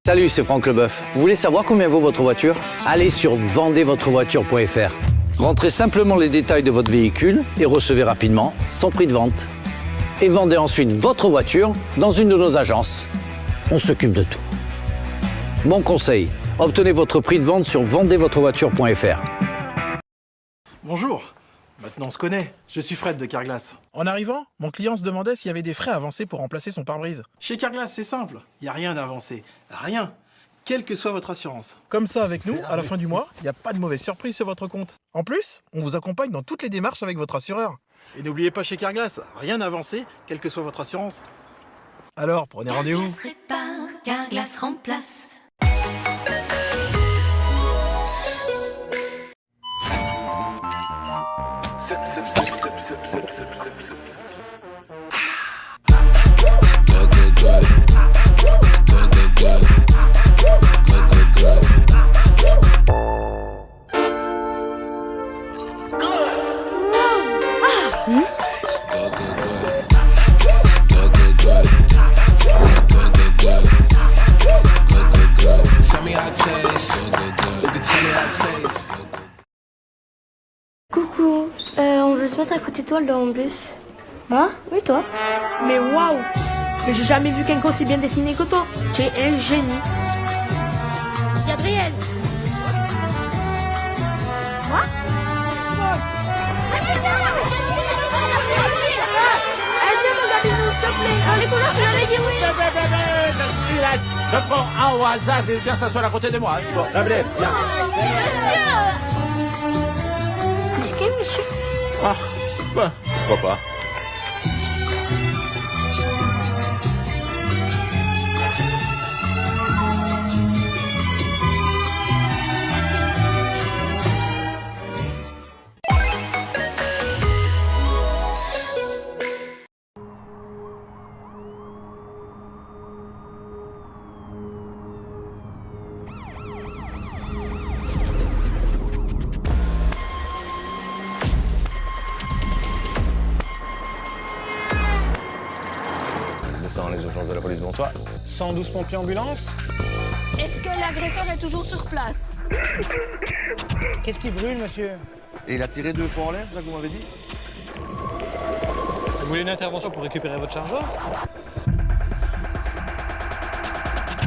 Salut, c'est Franck Leboeuf. Vous voulez savoir combien vaut votre voiture? Allez sur vendezvotrevoiture.fr. Rentrez simplement les détails de votre véhicule et recevez rapidement son prix de vente. Et vendez ensuite votre voiture dans une de nos agences. On s'occupe de tout. Mon conseil, obtenez votre prix de vente sur vendezvotrevoiture.fr. Bonjour, maintenant on se connaît, je suis Fred de Carglass. En arrivant, mon client se demandait s'il y avait des frais avancés pour remplacer son pare-brise. Chez Carglass, c'est simple, il n'y a rien d'avancé, rien, quelle que soit votre assurance. Comme ça, avec nous, à la fin du mois, il n'y a pas de mauvaise surprise sur votre compte. En plus, on vous accompagne dans toutes les démarches avec votre assureur. Et n'oubliez pas, chez Carglass, rien d'avancé, quelle que soit votre assurance. Alors, prenez rendez-vous. Carglass répare, Carglass remplace. Coucou, on veut se mettre à côté de toi dans le bus. Moi? Oui, toi? Mais waouh! Mais j'ai jamais vu quelqu'un aussi bien dessiné que toi. Tu es un génie. Gabriel! Moi? Les couleurs, tu l'avais dit oui! Je prends un au hasard et viens s'asseoir à côté de moi. Bon, Gabriel, viens. Monsieur! Monsieur? Ah, bah, pourquoi pas. Les urgences de la police, bonsoir. 112 pompiers ambulance. Est-ce que l'agresseur est toujours sur place? Qu'est-ce qui brûle, monsieur? Et il a tiré 2 fois en l'air, c'est ça que vous m'avez dit? Vous voulez une intervention pour récupérer votre chargeur?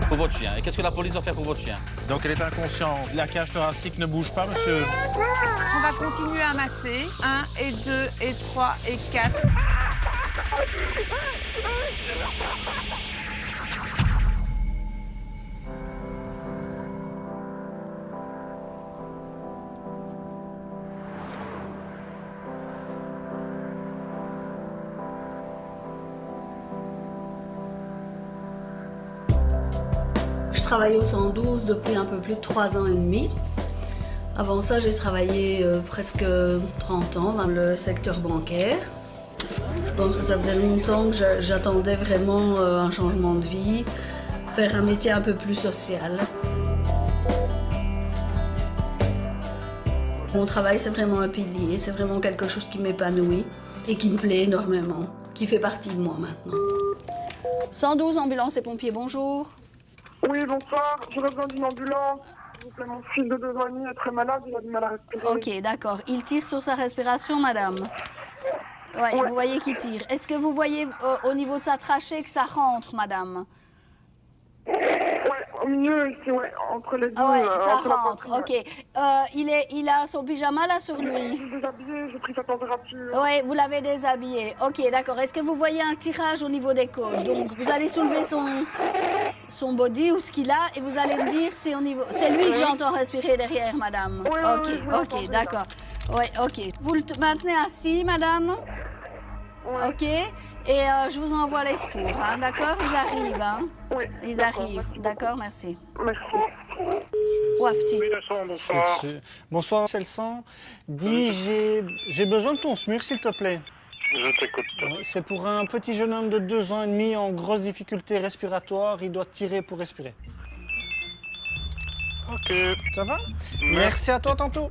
Pour votre chien. Et qu'est-ce que la police doit faire pour votre chien? Donc elle est inconsciente. La cage thoracique ne bouge pas, monsieur. On va continuer à masser. 1 et 2 et 3 et 4. Je travaille au 112 depuis un peu plus de 3 ans et demi. Avant ça, j'ai travaillé presque 30 ans dans le secteur bancaire. Je pense que ça faisait longtemps que j'attendais vraiment un changement de vie, faire un métier un peu plus social. Mon travail, c'est vraiment un pilier, c'est vraiment quelque chose qui m'épanouit et qui me plaît énormément, qui fait partie de moi maintenant. 112, ambulance et pompiers, bonjour. Oui, bonsoir, j'aurais besoin d'une ambulance. S'il vous plaît, mon fils de 2 ans et demi est très malade, il a du mal à respirer. Ok, d'accord. Il tire sur sa respiration, madame? Ouais, vous voyez qu'il tire. Est-ce que vous voyez au niveau de sa trachée que ça rentre, madame? Ouais, au milieu ici, ouais, entre les deux. Ah ouais, ça rentre, ok. Il a son pyjama là sur lui? Je suis déshabillée, j'ai pris sa température. Ouais, vous l'avez déshabillé. Ok, d'accord. Est-ce que vous voyez un tirage au niveau des côtes? Donc, vous allez soulever son body ou ce qu'il a et vous allez me dire c'est au niveau... C'est lui que j'entends respirer derrière, madame. Oui, ok, oui, ok, d'accord. Ouais, ok. Vous le maintenez assis, madame? Ouais. Ok. Et je vous envoie les secours, hein, d'accord? Ils arrivent, hein? Oui. Ils arrivent. D'accord, merci. Merci. Wafti. Bonsoir. Bonsoir, c'est le sang. Dis, j'ai besoin de ton SMUR, s'il te plaît. Je t'écoute. Oui, c'est pour un petit jeune homme de 2 ans et demi en grosse difficulté respiratoire. Il doit tirer pour respirer. Ok. Ça va? Merci à toi, tantôt.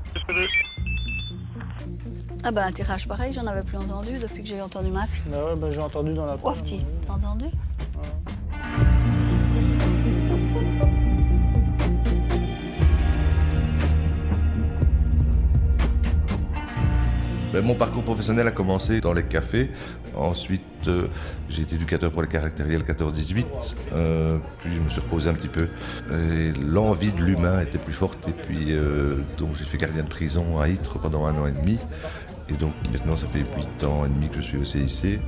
Ah ben un tirage pareil, j'en avais plus entendu depuis que j'ai entendu ma fille. Bah ouais, bah, j'ai entendu dans la... Wafti, t'as entendu? Ouais. Mon parcours professionnel a commencé dans les cafés. Ensuite, j'ai été éducateur pour les caractériels 14-18. Puis je me suis reposé un petit peu. Et l'envie de l'humain était plus forte. Et puis, donc j'ai fait gardien de prison à Ytre pendant 1 an et demi. Et donc maintenant, ça fait 8 ans et demi que je suis au CIC.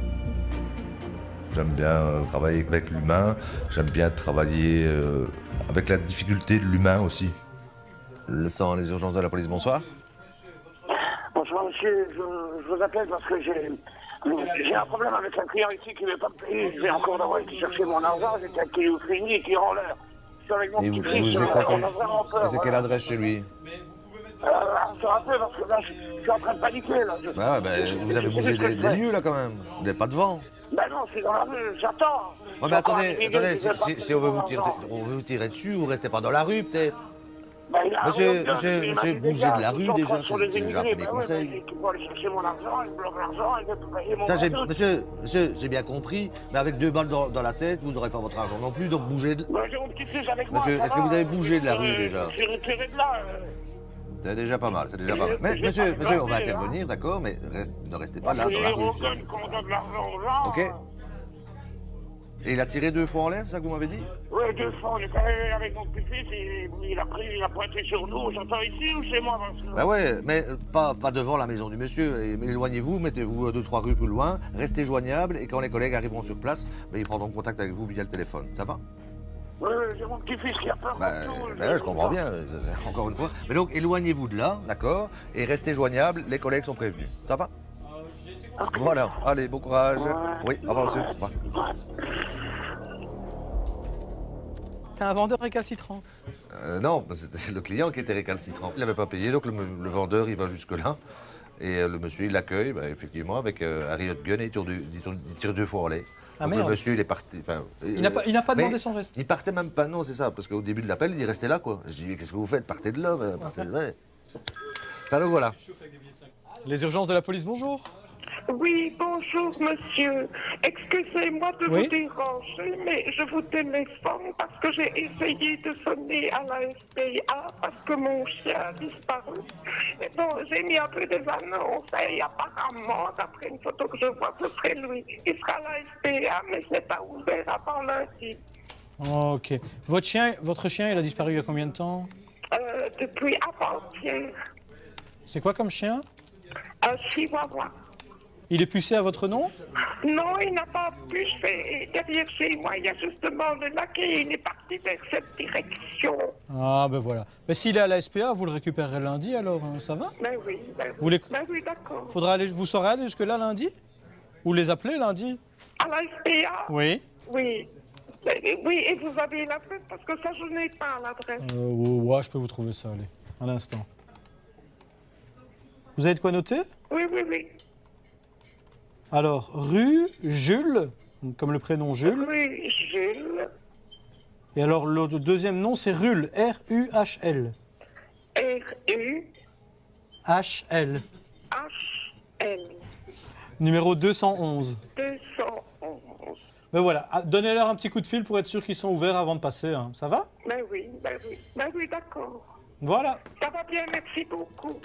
J'aime bien travailler avec l'humain. J'aime bien travailler avec la difficulté de l'humain aussi. Le sang, les urgences de la police, bonsoir. Bonsoir monsieur, je vous appelle parce que j'ai un problème avec un client ici qui ne veut pas me payer. Je vais encore d'avoir été chercher mon argent, j'étais à Kéoufrini qui rend l'heure. Je suis avec mon petit-fils, on a vraiment peur. C'est quelle adresse chez lui? Un peu parce que là, je suis en train de paniquer là. Vous avez bougé des lieux là quand même. Vous n'avez pas de vent. Ben non, c'est dans la rue, j'attends. Ouais, mais attendez, si on veut vous tirer dessus, vous restez pas dans la rue peut-être. Monsieur, bougez de la rue déjà, c'est déjà un premier conseil. Ça, monsieur, j'ai bien compris, mais avec 2 balles dans la tête, vous n'aurez pas votre argent non plus, donc bougez de... Monsieur, est-ce que vous avez bougé de la rue déjà? C'est déjà pas mal, c'est déjà pas mal. Mais monsieur, on va intervenir, d'accord, mais ne restez pas là dans la rue. Ok? Et il a tiré 2 fois en l'air, c'est ça que vous m'avez dit? Oui, 2 fois, il est arrivé avec mon petit-fils et il a pointé sur nous. J'entends ici ou chez moi parce que... Ben ouais, mais pas devant la maison du monsieur. Éloignez-vous, mettez-vous 2-3 rues plus loin, restez joignable et quand les collègues arriveront sur place, ils prendront contact avec vous via le téléphone. Ça va? Oui, j'ai mon petit-fils qui a peur. Je comprends bien, encore une fois. Mais donc, éloignez-vous de là, d'accord? Et restez joignable, les collègues sont prévenus. Ça va? Okay. Voilà, allez, bon courage. Oui, au revoir monsieur. Au revoir. T'es un vendeur récalcitrant? Non, c'est le client qui était récalcitrant. Il n'avait pas payé, donc le vendeur, il va jusque-là. Et le monsieur, il l'accueille, effectivement, avec un riot gun et il tire 2 fois en l'air. Ah, le monsieur, il est parti. Il n'a pas demandé son reste. Il partait même pas, non, c'est ça, parce qu'au début de l'appel, il dit restez là, quoi. Je dis, qu'est-ce que vous faites? Partez de là, partez de là. Donc voilà. Les urgences de la police, bonjour. Oui, bonjour monsieur. Excusez-moi de vous déranger, mais je vous téléphone parce que j'ai essayé de sonner à la SPA parce que mon chien a disparu. Et bon, j'ai mis un peu des annonces et apparemment, d'après une photo que je vois, ce serait lui. Il sera à la SPA, mais ce n'est pas ouvert avant lundi. Ok. Votre chien, il a disparu il y a combien de temps? Depuis avant-hier. C'est quoi comme chien? Un chihuahua. Il est pucé à votre nom? Non, il n'a pas pucé. Derrière chez moi, il y a justement le lac et il est parti vers cette direction. Ah, ben voilà. Mais s'il est à la SPA, vous le récupérerez lundi alors, hein, ça va? Ben oui, oui, d'accord. Vous saurez aller jusque-là lundi? Ou les appeler lundi? À la SPA? Oui. Oui. Oui, et vous avez l'adresse parce que ça, je n'ai pas l'adresse. Ouais, je peux vous trouver ça, allez. Un instant. Vous avez de quoi noter? Oui, oui, oui. Alors, rue Jules, comme le prénom Jules. Rue Jules. Et alors, le deuxième nom, c'est Ruhl, R-U-H-L. R-U... H-L. H-L. Numéro 211. 211. Ben voilà, donnez-leur un petit coup de fil pour être sûr qu'ils sont ouverts avant de passer, hein. Ça va? Ben oui, d'accord. Voilà. Ça va bien, merci beaucoup.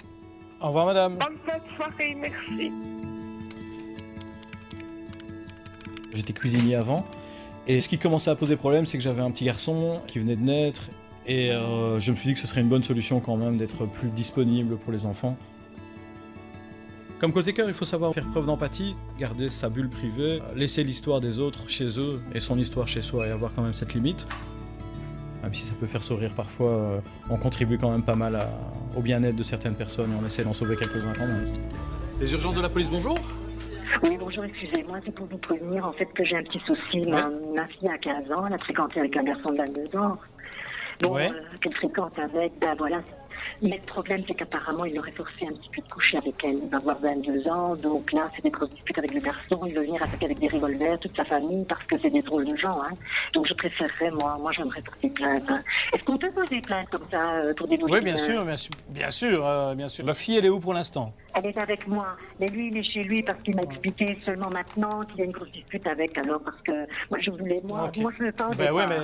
Au revoir, madame. Bonne fin de soirée, merci. J'étais cuisinier avant, et ce qui commençait à poser problème, c'est que j'avais un petit garçon qui venait de naître, et je me suis dit que ce serait une bonne solution quand même d'être plus disponible pour les enfants. Comme côté cœur, il faut savoir faire preuve d'empathie, garder sa bulle privée, laisser l'histoire des autres chez eux et son histoire chez soi et avoir quand même cette limite. Même si ça peut faire sourire parfois, on contribue quand même pas mal au bien-être de certaines personnes et on essaie d'en sauver quelques-uns quand même. Les urgences de la police, bonjour. Oui, bonjour, excusez-moi, c'est pour vous prévenir en fait que j'ai un petit souci. Ma fille a 15 ans, elle a fréquenté avec un garçon de 22 ans. Bon, qu'elle fréquente avec, ben voilà. Mais le problème, c'est qu'apparemment, il aurait forcé un petit peu de coucher avec elle. Il va avoir 22 ans, donc là, c'est des grosses disputes avec le garçon. Il veut venir attaquer avec des revolvers, toute sa famille, parce que c'est des drôles de gens. Hein. Donc je préférerais, moi j'aimerais porter plainte. Hein. Est-ce qu'on peut poser plainte comme ça pour des Oui, bien sûr. La fille, elle est où pour l'instant? Elle est avec moi. Mais lui, il est chez lui parce qu'il m'a expliqué seulement maintenant qu'il y a une grosse dispute avec. Alors, parce que moi, je voulais, moi je veux pas. Ben oui, mais...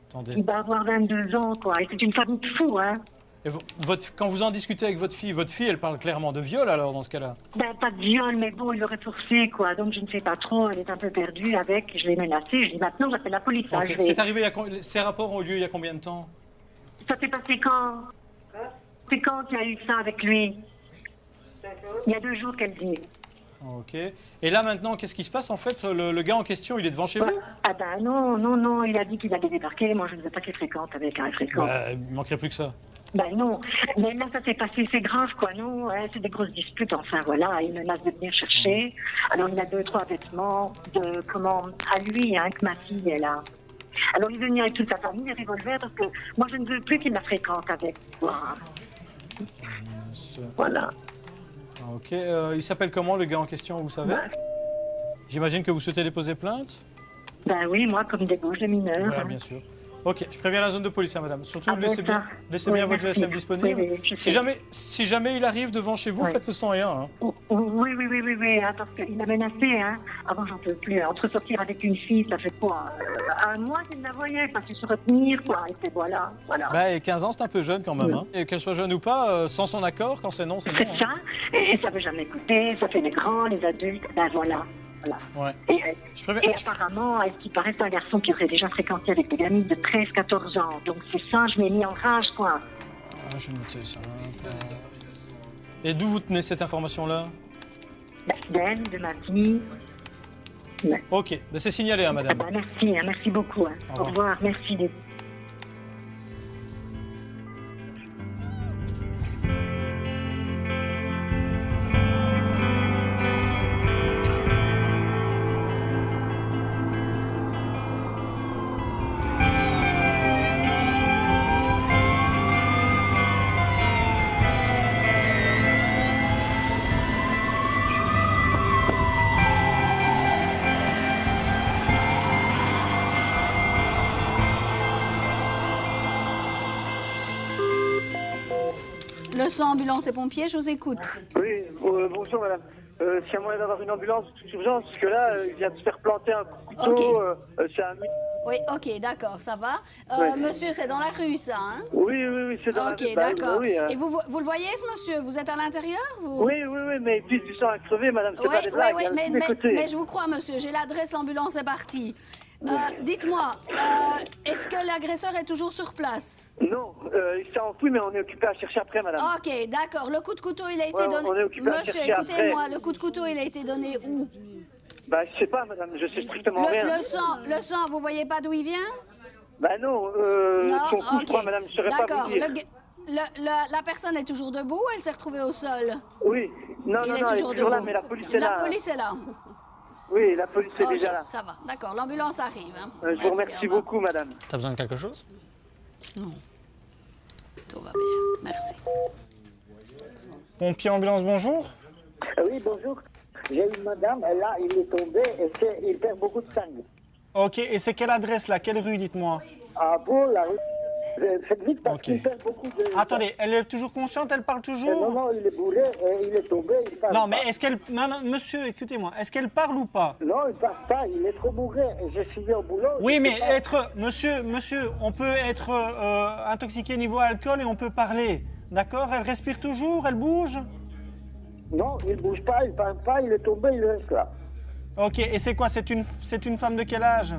Attendez. Il va avoir 22 ans, quoi. Et c'est une famille de fous, hein. Et quand vous en discutez avec votre fille, elle parle clairement de viol alors dans ce cas-là? Ben, pas de viol, mais bon, il l'aurait forcé, quoi. Donc je ne sais pas trop, elle est un peu perdue avec. Je l'ai menacée, je dis maintenant j'appelle la police. Hein, Okay. Ces rapports ont lieu il y a combien de temps? Ça s'est passé quand? C'est quand il y a eu ça avec lui? Il y a 2 jours qu'elle dit. Ok. Et là maintenant, qu'est-ce qui se passe en fait? Le gars en question, il est devant chez vous? Ah ben non, il a dit qu'il allait débarquer. Moi je ne veux pas qu'il fréquente avec un fréquent. Il manquerait plus que ça. Ben non, mais là ça s'est passé, c'est grave quoi, non, c'est des grosses disputes, enfin voilà, il menace de venir chercher. Alors il a 2-3 vêtements à lui, hein, que ma fille elle a. Alors il veut venir avec toute sa famille, des revolvers, parce que moi je ne veux plus qu'il la fréquente avec moi. Voilà. Ok, il s'appelle comment le gars en question, vous savez? J'imagine que vous souhaitez déposer plainte? Ben oui, moi comme débauche de mineurs. Ouais, bien sûr. Ok, je préviens la zone de police, hein, madame. Surtout, laissez bien votre GSM disponible. Si jamais il arrive devant chez vous, faites le 101. Hein. Oui, hein, parce qu'il a menacé. Hein. Avant, j'en peux plus. Entre sortir avec une fille, ça fait quoi? Un mois qu'il la voyait, ça fait se retenir, quoi. Et c'est voilà. Bah, et 15 ans, c'est un peu jeune quand même. Hein. Et qu'elle soit jeune ou pas, sans son accord, quand c'est non, c'est non. C'est ça, et ça ne veut jamais écouter, ça fait les grands, les adultes, ben voilà. Ouais. Et apparemment, à ce qui paraît, c'est un garçon qui aurait déjà fréquenté avec des gamines de 13-14 ans. Donc c'est ça, je m'ai mis en rage, quoi. Ah, je vais noter ça. Et d'où vous tenez cette information-là? D'elle, de ma fille. Ouais. Ok, ben, c'est signalé, hein, madame. Ah ben, merci beaucoup. Hein. Au revoir, merci. Le 100 ambulance et pompiers, je vous écoute. Oui, bonjour madame. S'il y a moyen d'avoir une ambulance de toute urgence, parce que là, il vient de se faire planter un couteau, c'est un... Oui, ok, d'accord, ça va. Monsieur, c'est dans la rue, ça, hein? Oui, c'est dans la rue. Ok, d'accord. Oui, hein. Et vous le voyez, ce monsieur? Vous êtes à l'intérieur, vous? Oui, mais il pisse du sang à crever, madame, c'est pas des blagues, oui, hein, mais je vous crois, monsieur. J'ai l'adresse, l'ambulance est partie. Dites-moi, est-ce que l'agresseur est toujours sur place? Non, il s'est enfui, mais on est occupé à chercher après, madame. Ok, d'accord. Le coup de couteau, il a été donné... On est occupé à chercher après. Monsieur, écoutez-moi, le coup de couteau, il a été donné où? Bah, je sais pas, madame, je sais strictement rien. Le sang, vous voyez pas d'où il vient? Bah non, son coup, je crois, madame, je saurais pas vous dire. La personne est toujours debout ou elle s'est retrouvée au sol? Oui, non, elle est toujours là, mais la police est là. La police est là. Oui, la police est déjà là. Ça va, d'accord. L'ambulance arrive. Hein. Je vous remercie beaucoup, madame. T'as besoin de quelque chose? Non. Tout va bien, merci. Pompier ambulance, bonjour. Oui, bonjour. J'ai une madame, là, il est tombé et il perd beaucoup de sang. Ok, et c'est quelle adresse là? Quelle rue, dites-moi? Ah bon, la rue. Faites vite parce qu'il perd beaucoup de... Attendez, elle est toujours consciente? Elle parle toujours? Non, il est bourré et il est tombé. Il parle non, mais pas. est-ce qu'elle... Monsieur, écoutez-moi, est-ce qu'elle parle ou pas? Non, il parle pas, il est trop bourré. Je suis au boulot. Oui, mais être... Monsieur, on peut être intoxiqué niveau alcool et on peut parler. D'accord? Elle respire toujours? Elle bouge? Non, il bouge pas, il parle pas, il est tombé, il reste là. Ok, et c'est quoi? C'est une femme de quel âge?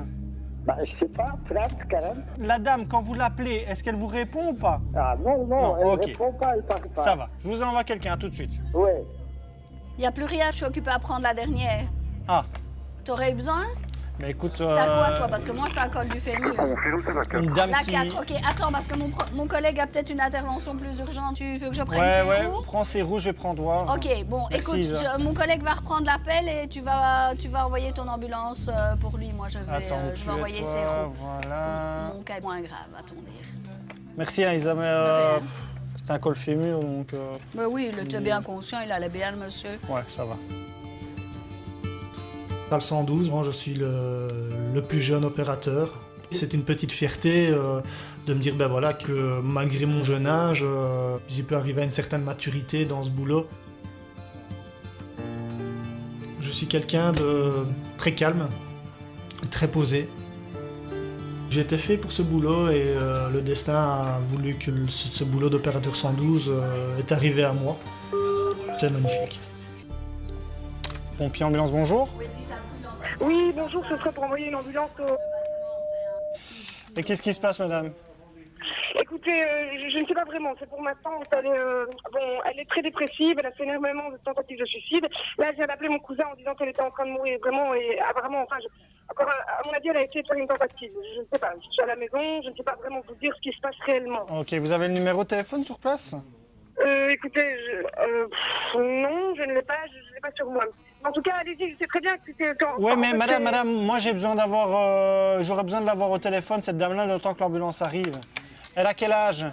Bah, je sais pas, 30, 40. La dame, quand vous l'appelez, est-ce qu'elle vous répond ou pas? Ah non, elle répond pas, elle parle pas. Ça va, je vous envoie quelqu'un, tout de suite. Oui. Il n'y a plus rien, je suis occupée à prendre la dernière. Ah. T'aurais eu besoin? Mais écoute... T'as quoi, toi? Parce que moi, c'est un col du fémur. Une dame la qui... 4, ok. Attends, parce que mon collègue a peut-être une intervention plus urgente. Tu veux que je prenne ses roues? Prends ses roues, je vais prendre droit. Ok, bon, merci, écoute, mon collègue va reprendre l'appel et tu vas envoyer ton ambulance pour lui. Moi, je vais envoyer ses roues. Voilà. Mon cas est moins grave, à ton dire. Merci, Isa, mais c'est un col fémur, donc... Mais oui, il était bien conscient, il allait bien, le monsieur. Ouais, ça va. Dans le 112, moi je suis le plus jeune opérateur. C'est une petite fierté de me dire ben voilà, que malgré mon jeune âge, j'ai pu arriver à une certaine maturité dans ce boulot. Je suis quelqu'un de très calme, très posé. J'étais fait pour ce boulot et le destin a voulu que ce boulot d'opérateur 112 est arrivé à moi. C'est magnifique. Pompier ambulance, bonjour. Oui, bonjour, ce serait pour envoyer une ambulance au... Et qu'est-ce qui se passe, madame? Écoutez, je ne sais pas vraiment, c'est pour ma tante, elle est très dépressive, elle a fait énormément de tentatives de suicide. Là, je viens d'appeler mon cousin en disant qu'elle était en train de mourir, vraiment, et vraiment, enfin, encore, à mon avis, elle a essayé de faire une tentative. Je ne sais pas, je suis à la maison, je ne sais pas vraiment vous dire ce qui se passe réellement. Ok, vous avez le numéro de téléphone sur place? Écoutez, non, je ne l'ai pas, je l'ai pas sur moi. En tout cas, allez-y, je sais très bien que c'était... Ouais, mais madame, moi j'ai besoin d'avoir... j'aurais besoin de l'avoir au téléphone, cette dame-là, le temps que l'ambulance arrive. Elle a quel âge?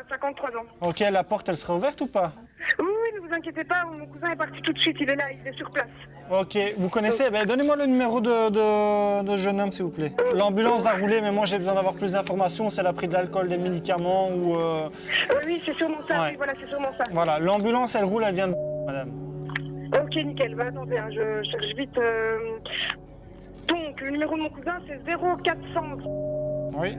53 ans. Ok, la porte, elle sera ouverte ou pas? Oui, ne vous inquiétez pas, mon cousin est parti tout de suite, il est là, il est sur place. Ok, vous connaissez? Donnez-moi le numéro de jeune homme, s'il vous plaît. L'ambulance va rouler, mais moi j'ai besoin d'avoir plus d'informations, si elle a pris de l'alcool, des médicaments ou... Oui, c'est sûrement ça, ouais. oui, voilà, c'est sûrement ça. Voilà, l'ambulance, elle roule, elle vient de... madame. Ok, nickel, attendez, hein, je cherche vite. Donc, le numéro de mon cousin, c'est 0400... Oui.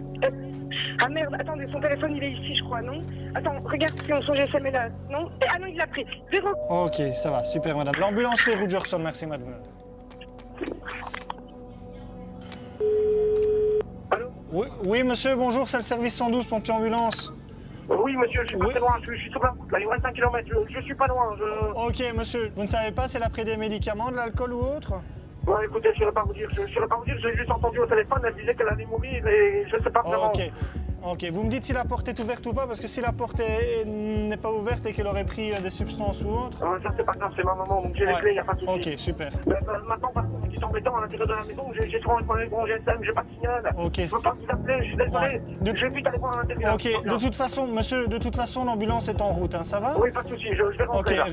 Ah merde, attendez, son téléphone il est ici, je crois, non? Attends, regarde si son GSM est là, non? Ah non, il l'a pris. 0... Ok, ça va, super madame. L'ambulance fait route, je ressors, merci madame. Allô? Oui, monsieur, bonjour, c'est le service 112, pompier ambulance. Oui, monsieur, je suis pas très loin, je suis sur la route, là, il me reste 1 km, je suis pas loin, Ok, monsieur, vous ne savez pas si elle a pris des médicaments, de l'alcool ou autre? Ouais, écoutez, je ne saurais pas vous dire, j'ai juste entendu au téléphone, elle disait qu'elle allait mourir et je ne sais pas vraiment. Ok, vous me dites si la porte est ouverte ou pas, parce que si la porte n'est pas ouverte et qu'elle aurait pris des substances ou autre... Ça c'est pas grave, c'est ma maman, donc j'ai les clés, il n'y a pas de souci. Ok, super. Maintenant, par contre, ce qui est embêtant à l'intérieur de la maison, j'ai trop un problème avec mon GSM, j'ai pas de signal. Ok. Je peux pas vous appeler, je suis désolé. Je vais vite aller voir à l'intérieur. Ok, de toute façon, monsieur, l'ambulance est en route, hein, ça va? Oui, pas de souci, je vais rentrer là.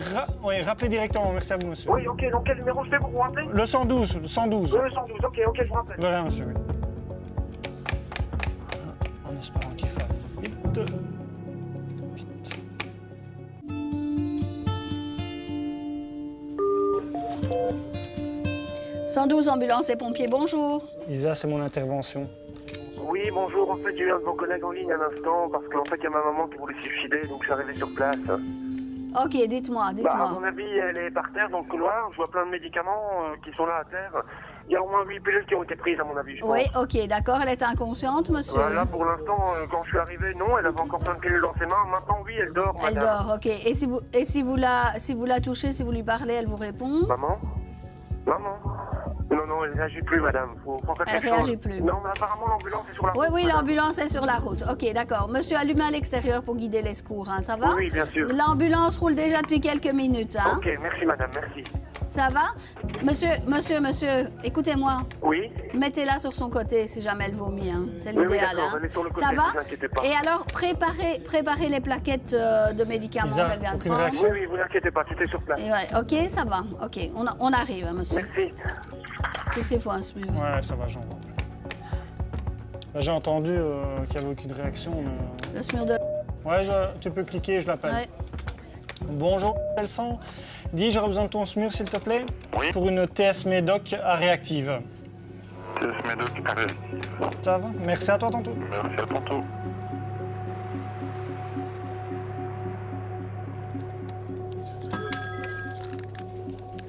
Ok, rappelez directement, merci à vous, monsieur. Oui, ok, donc quel numéro je fais pour vous rappeler? Le 112, le 112. Le 112, ok, je vous rappelle. De rien, monsieur. En espérant qu'il fasse vite. 112 ambulance et pompiers, bonjour. Isa, c'est mon intervention. Oui, bonjour. En fait, j'ai eu un de vos collègues en ligne à l'instant parce qu'en fait, il y a ma maman qui voulait se suicider, donc je suis arrivé sur place. Ok, dites-moi. À mon avis, elle est par terre dans le couloir. Je vois plein de médicaments qui sont là à terre. Il y a au moins 8 pilules qui ont été prises, à mon avis. Oui, ok, d'accord. Elle est inconsciente, monsieur? Là, pour l'instant, quand je suis arrivé, non, elle avait encore plein de pilules dans ses mains. Maintenant, oui, elle dort, madame. Elle dort, ok. Et si vous la touchez, si vous lui parlez, elle vous répond? Maman? Non, elle réagit plus, madame. Faut faire elle quelque chose. réagit plus. Non, mais apparemment, l'ambulance est sur la route. Oui, l'ambulance est sur la route. Ok, d'accord. Monsieur, allumez à l'extérieur pour guider les secours, hein, ça va? Oui, bien sûr. L'ambulance roule déjà depuis quelques minutes, hein? Ok, merci, madame, merci. Ça va? Monsieur, écoutez-moi. Oui? Mettez-la sur son côté si jamais elle vomit, hein. C'est Oui, l'idéal, d'accord, hein. elle est sur le côté, Ça va? vous inquiétez pas. Et alors, préparez les plaquettes de médicaments qu'elle vient de prendre. Oui, vous inquiétez pas, c'était sur place. Et ouais, ok, ça va. Ok, on arrive, hein, monsieur. Merci. Si c'est fois un SMUR. Ouais, ça va, j'en vois. J'ai entendu qu'il n'y avait aucune réaction. Mais... Le SMUR de... Ouais, tu peux cliquer, je l'appelle. Ouais. Bonjour, Telsan. Dis, j'aurais besoin de ton SMUR, s'il te plaît. Oui. Pour une TS Médoc à réactive. TS Médoc à réactive. Ça va? Merci à toi, tantôt. Merci à tantôt.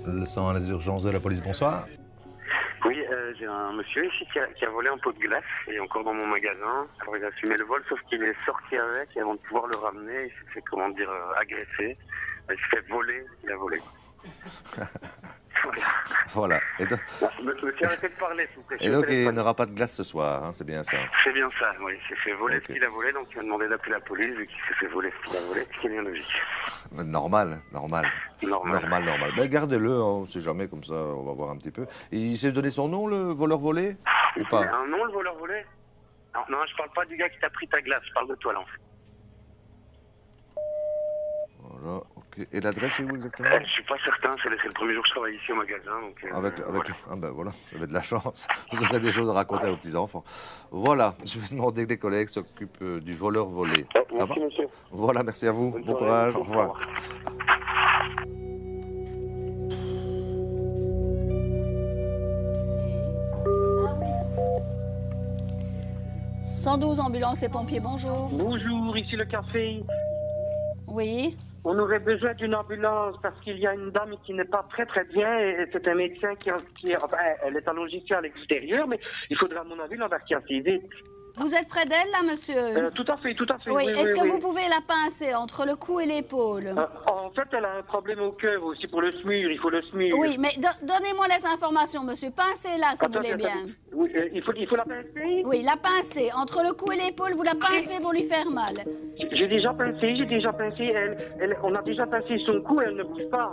Le 101 les urgences de la police, bonsoir. Oui, j'ai un monsieur ici qui a volé un pot de glace, et encore dans mon magasin. Alors il a assumé le vol, sauf qu'il est sorti avec, et avant de pouvoir le ramener, il s'est fait, agresser. Il s'est fait voler, il a volé. Voilà. Et donc, Monsieur, arrêtez de parler, s'il vous plaît. et donc il n'aura pas de glace ce soir, hein, c'est bien ça. C'est bien ça, oui. Il s'est fait voler ce qu'il a volé, donc il m'a demandé d'appeler la police, vu qu'il s'est fait voler ce qu'il a volé, ce qui est bien logique. Normal. Ben, gardez-le, hein, on ne sait jamais, comme ça, on va voir un petit peu. Et il s'est donné son nom, le voleur volé, ou pas? Un nom, le voleur volé? Non, je parle pas du gars qui t'a pris ta glace, je parle de toi, là, en fait. Voilà, ok. Et l'adresse est où exactement? Je suis pas certain, c'est le premier jour que je travaille ici au magasin, donc... Voilà. Ah ben voilà, vous avez de la chance. Vous aurez des choses à raconter à vos petits-enfants. Voilà, je vais demander que des collègues s'occupent du voleur volé. Merci, monsieur. Voilà, merci à vous. Bon courage, au revoir. 112 ambulance et pompiers, bonjour. Bonjour, ici le café. Oui. On aurait besoin d'une ambulance parce qu'il y a une dame qui n'est pas très très bien et c'est un médecin enfin, elle est allongée ici à l'extérieur, mais il faudra à mon avis l'embarquer assez vite. Vous êtes près d'elle, là, monsieur? Tout à fait, tout à fait. Oui, est-ce que oui. vous pouvez la pincer entre le cou et l'épaule? En fait, elle a un problème au cœur aussi pour le SMUR, il faut le SMUR. Oui, mais donnez-moi les informations, monsieur. Pincez-la, si vous voulez bien. Oui, il faut la pincer? Oui, la pincer. Entre le cou et l'épaule, vous la pincez pour lui faire mal. J'ai déjà pincé. On a déjà pincé son cou et elle ne bouge pas.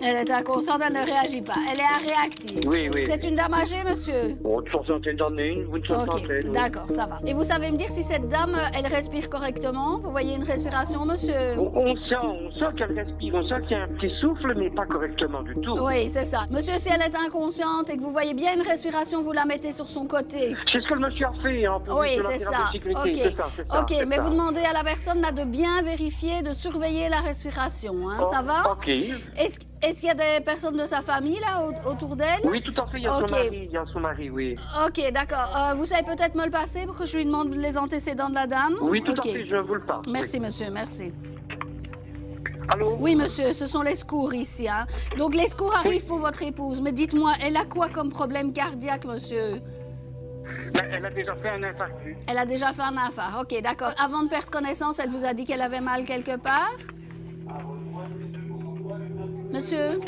Elle est inconsciente, elle ne réagit pas. Elle est réactive. Oui, oui. C'est une dame âgée, monsieur? Bon, une soixantaine d'années, une soixantaine. Ok, d'accord, ça va. Et vous savez me dire si cette dame, elle respire correctement? Vous voyez une respiration, monsieur? On sent qu'elle respire, on sent qu'il y a un petit souffle, mais pas correctement du tout. Oui, c'est ça. Monsieur, si elle est inconsciente et que vous voyez bien une respiration, vous la mettez sur son côté. C'est ce que le monsieur a fait, hein, pour oui, la c'est ça. sécurité. Ok, c'est ça, ok, mais vous demandez à la personne là de bien vérifier, de surveiller la respiration, hein, ça va? Ok. Est-ce qu'il y a des personnes de sa famille là autour d'elle? Oui, tout à fait, il y a son mari, oui. Ok, d'accord. Vous savez peut-être me le passer pour que je lui demande les antécédents de la dame? Oui, tout à fait, je vous le passe. Merci, monsieur, merci. Allô? Oui, monsieur, ce sont les secours ici, hein. Donc les secours arrivent pour votre épouse, mais dites-moi, elle a quoi comme problème cardiaque, monsieur? Elle a déjà fait un infarctus. Elle a déjà fait un infarct, ok, d'accord. Avant de perdre connaissance, elle vous a dit qu'elle avait mal quelque part? Monsieur?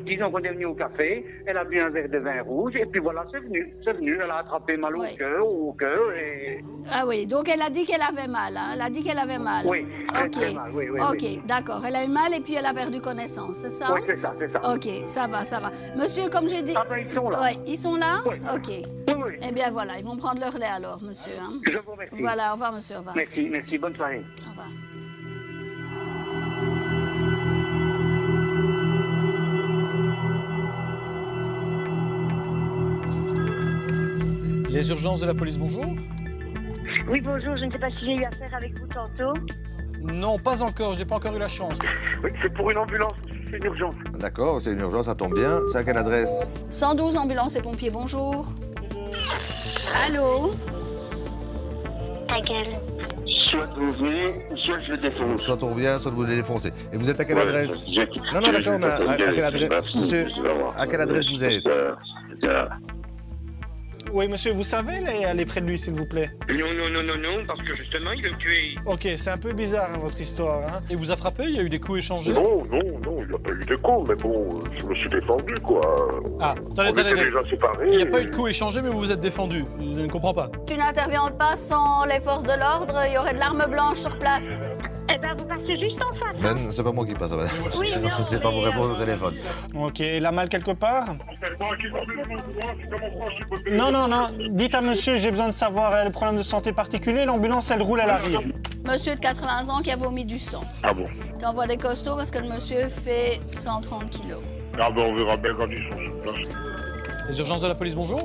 Disons qu'on est venu au café, elle a bu un verre de vin rouge, et puis voilà, c'est venu, elle a attrapé mal au cœur, et... Ah oui, donc elle a dit qu'elle avait mal, hein? Elle a dit qu'elle avait mal. Oui, très mal, oui. Ok, d'accord, elle a eu mal et puis elle a perdu connaissance, c'est ça? Oui, c'est ça. Ok, ça va. Monsieur, comme j'ai dit... Ah ben, ils sont là. Ouais, ils sont là? Oui. Ok. Oui. Eh bien voilà, ils vont prendre leur lait alors, monsieur, hein? Je vous remercie. Voilà, au revoir, monsieur, au revoir. Merci, bonne soirée. Au revoir. Les urgences de la police, bonjour. Oui, bonjour, je ne sais pas si j'ai eu affaire avec vous tantôt. Non, pas encore, j'ai pas encore eu la chance. Oui, c'est pour une ambulance, c'est une urgence. D'accord, c'est une urgence, ça tombe bien. C'est à quelle adresse? 112 ambulance et pompiers, bonjour. Allô? Ta gueule. Soit vous venez, soit je le défonce. Soit on vient, soit vous le défoncez. Et vous êtes à quelle adresse? Non, je- d'accord, mais à quelle je- adresse? Monsieur, à quelle adresse vous êtes? Oui, monsieur, vous savez aller près de lui, s'il vous plaît? Non, parce que justement, il veut me tuer. Ok, c'est un peu bizarre, hein, votre histoire. Hein. Et vous a frappé? Il y a eu des coups échangés? Non, il n'y a pas eu de coups, mais bon, je me suis défendu, quoi. Ah, On était attendez. déjà séparés. Il n'y a pas eu de coups échangés, mais vous vous êtes défendu. Je ne comprends pas. Tu n'interviens pas sans les forces de l'ordre, il y aurait de l'arme blanche sur place. Eh ben, vous passez juste en face. Ben, c'est pas moi qui passe, madame. Oui, Sinon, non, je ne sais pas vous répondre au téléphone. Ok, il a mal quelque part? Non, dites à monsieur, j'ai besoin de savoir, elle a des problèmes de santé particuliers, l'ambulance, elle roule, elle arrive. Monsieur de 80 ans qui a vomi du sang. Ah bon? T'envoies des costauds parce que le monsieur fait 130 kilos. Ah ben, on verra bien quand ils sont sur place. Les urgences de la police, bonjour.